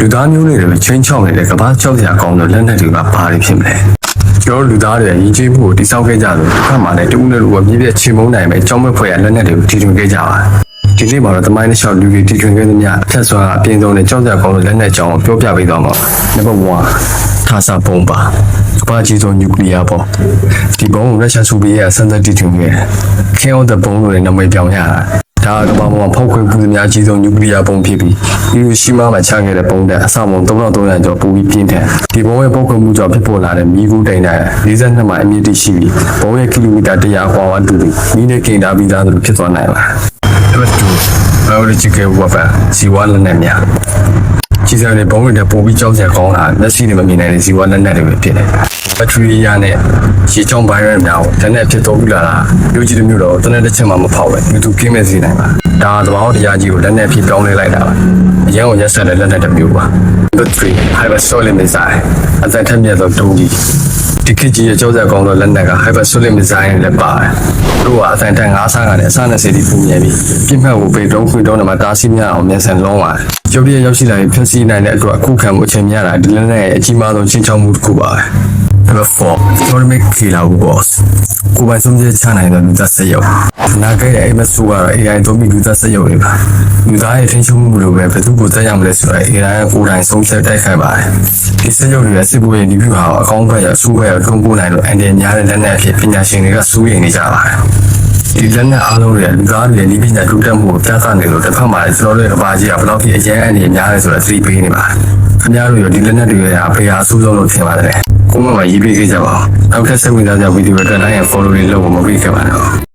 လူသားမျိုးတွေချင်းချောင်းနေတဲ့ကမ္ဘာကြောက်စရာကောင်းတဲ့လက်နက်တွေကဘာတွေဖြစ်မလဲကျော်လူသားတွေရည်ကြီးမှုကိုတိစောက်ခဲ့ကြလို့တစ်ခါမှလည်းတူးနဲ့လူကမြည်ပြချေမုန်းနိုင်မဲ့ကြောင်းမဲ့ဖွဲ့ရလက်နက်တွေကိုတီထွင်ခဲ့ကြပါဒီနေ့မှာတော့သမိုင်းတစ်လျှောက်လူတွေတီထွင်ခဲ့သမျှဖြတ်စွာအပြင်းဆုံးနဲ့ကြောက်စရာကောင်းတဲ့လက်နက်ကြောင်းကိုပြောပြပေးသွားမှာနံပါတ်1ထာစာပုံပါကမ္ဘာကြီးဆုံးနျူကလ িয়ার ပေါ့ဒီဘုံကိုရုရှားဆိုဗီယက်စံသက်တီထွင်ခဲ့ခဲအောင်တဲ့ဘုံလို့လည်းနာမည်ပြောင်းရတာဒါကဘာမှဖောက်ခွဲမှုအများကြီးဆုံးနျူကလ িয়ার ဘုံဖြစ်ပြီးဟီရိုရှီမားမှာချခဲ့တဲ့ဘုံတဲ့အဆောက်အုံ3300ကျော်ပူပြီးပြင်းထန်ဒီဘုံရဲ့ပောက်ခွဲမှုကြောင့်ဖြစ်ပေါ်လာတဲ့မီးကူးတိုင်တဲ့42မိုင်အမြင့်တိရှိပြီးဘုံရဲ့ကီလိုမီတာ100ခွာဝန်းတူပြီးမီးနဲ့ကိန်းတာပြီးသားလို့ဖြစ်သွားနိုင်ပါ Number 2 biological weapon ဇီဝလက်နက်များကြီးစားတဲ့ဘုံတွေပို့ပြီးကြောက်စရာကောင်းတာမျက်စိနဲ့မမြင်နိုင်တဲ့ဇီဝလက်နက်တွေပဲဖြစ်တယ်ဘက်ထရီရနဲ့ရှေးချောင်းဘိုင်းရများကိုလက်နက်ဖြစ်တော်မူလာတာမျိုးကြီးတစ်မျိုးတော့တနက်တစ်ချက်မှမဖောက်ပဲသူကင်းမဲ့စေနိုင်ပါဒါသဘာဝတရားကြီးကိုလက်နက်ဖြစ်ပြောင်းလဲလိုက်တာပါအရင်ကရက်ဆက်တဲ့လက်နက်တစ်မျိုးပါ Number 3 hypersonic missile အသက်ထက်မြက်သောတုံးကြီးဒီခေတ်ကြီးရဲ့ကြောက်စရာကောင်းသောလက်နက်က hypersonic missile နဲ့ပါတယ်တို့ကအသံထက်9ဆကနဲ့အစ20တိပူမြဲပြီးပြစ်မှတ်ကိုပေတုံးခွင့်တုံးနဲ့မှတားဆီးများအောင်မြန်ဆန်လုံးပါတယ်ရုပ်ရည်ရောက်ရှိလာရင်ဖြစ်စီနိုင်တဲ့အတွက်အခုခံမှုအချိန်များတာဒီလက်နက်ရဲ့အကြီးမားဆုံးချင်းချောက်မှုတစ်ခုပါပဲ Number 4 Atomic Killer Boss ကိုယ်ပိုင်ဆုံးဖြတ်ချနိုင်တဲ့လူသားစက်ရုပ်နာဂရဲ့အိမ်မဆိုးကတော့ AI သုံးပြီးလူသားစက်ရုပ်တွေပါလူသားရဲ့ထင်ရှားမှုလိုပဲဘယ်သူကိုတက်ရမလဲဆိုတော့ AI ကကိုယ်တိုင်ဆုံးဖြတ်တိုက်ခိုက်ပါတယ်ဒီစက်ရုပ်တွေရဲ့စစ်ပွဲရဲ့ဒီဗျူဟာကိုအကောင်းဘက်ရအဆိုးဘက်ရထုံးပိုးနိုင်လို့အန်ဒီများတဲ့လက်နက်အဖြစ်ပညာရှင်တွေကစိုးရိမ်နေကြပါတယ်ဒီလက်နက်အားလုံးတွေလူသားတွေဒီပညာတိုးတက်မှုကိုပြသနေလို့တစ်ဖက်မှာကျွန်တော်တို့ရဲ့ကဘာကြီးကဘယ်လောက်ကြီးအရင်အနေများလဲဆိုတာသိပေးနေပါခင်ဗျားတို့ရောဒီလက်နက်တွေရဲ့အဖေအားအဆိုးဆုံးလို့ထင်ပါတယ်ကိုမမရေးပေးခဲ့ကြပါဦးနောက်ထပ်စိတ်ဝင်စားစရာဗီဒီယိုတွေတက်တိုင်းရ follow လေးလုပ်ဖို့မပြီးခဲ့ပါနဲ့